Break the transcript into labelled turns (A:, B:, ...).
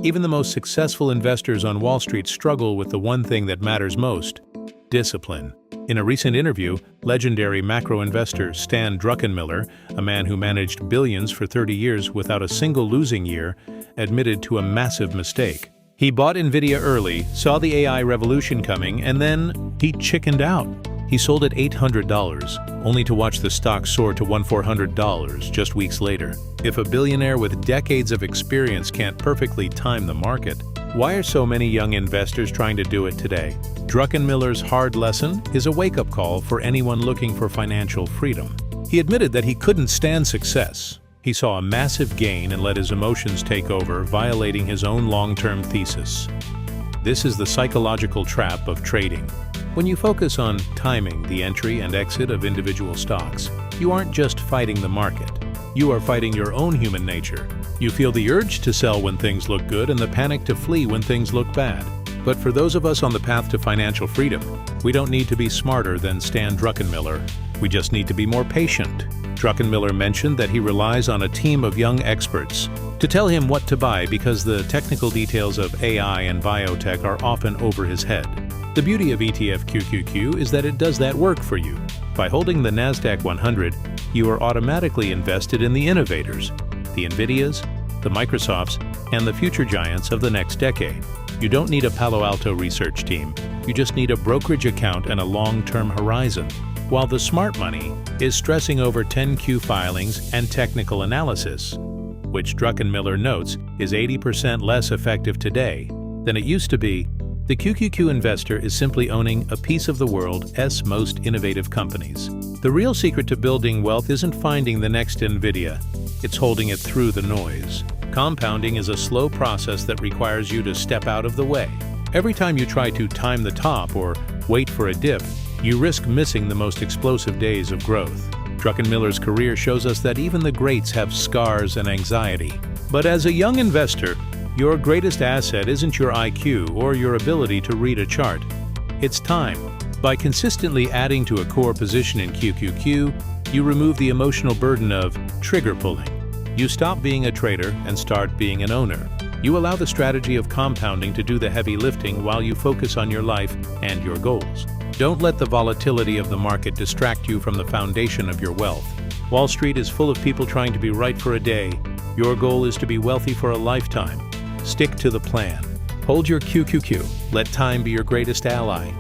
A: Even the most successful investors on Wall Street struggle with the one thing that matters most: discipline. In a recent interview, legendary macro investor Stan Druckenmiller, a man who managed billions for 30 years without a single losing year, admitted to a massive mistake. He bought Nvidia early, saw the AI revolution coming, and then he chickened out. He sold at $800, only to watch the stock soar to $1,400 just weeks later. If a billionaire with decades of experience can't perfectly time the market, why are so many young investors trying to do it today? Druckenmiller's hard lesson is a wake-up call for anyone looking for financial freedom. He admitted that he couldn't stand success. He saw a massive gain and let his emotions take over, violating his own long-term thesis. This is the psychological trap of trading. When you focus on timing the entry and exit of individual stocks, you aren't just fighting the market. You are fighting your own human nature. You feel the urge to sell when things look good and the panic to flee when things look bad. But for those of us on the path to financial freedom, we don't need to be smarter than Stan Druckenmiller. We just need to be more patient. Druckenmiller mentioned that he relies on a team of young experts to tell him what to buy because the technical details of AI and biotech are often over his head. The beauty of ETF QQQ is that it does that work for you. By holding the NASDAQ 100, you are automatically invested in the innovators, the Nvidias, the Microsofts, and the future giants of the next decade. You don't need a Palo Alto research team. You just need a brokerage account and a long-term horizon. While the smart money is stressing over 10Q filings and technical analysis, which Druckenmiller notes is 80% less effective today than it used to be, the QQQ investor is simply owning a piece of the world's most innovative companies. The real secret to building wealth isn't finding the next Nvidia, it's holding it through the noise. Compounding is a slow process that requires you to step out of the way. Every time you try to time the top or wait for a dip, you risk missing the most explosive days of growth. Druckenmiller's career shows us that even the greats have scars and anxiety. But as a young investor, your greatest asset isn't your IQ or your ability to read a chart. It's time. By consistently adding to a core position in QQQ, you remove the emotional burden of trigger pulling. You stop being a trader and start being an owner. You allow the strategy of compounding to do the heavy lifting while you focus on your life and your goals. Don't let the volatility of the market distract you from the foundation of your wealth. Wall Street is full of people trying to be right for a day. Your goal is to be wealthy for a lifetime. Stick to the plan. Hold your QQQ. Let time be your greatest ally.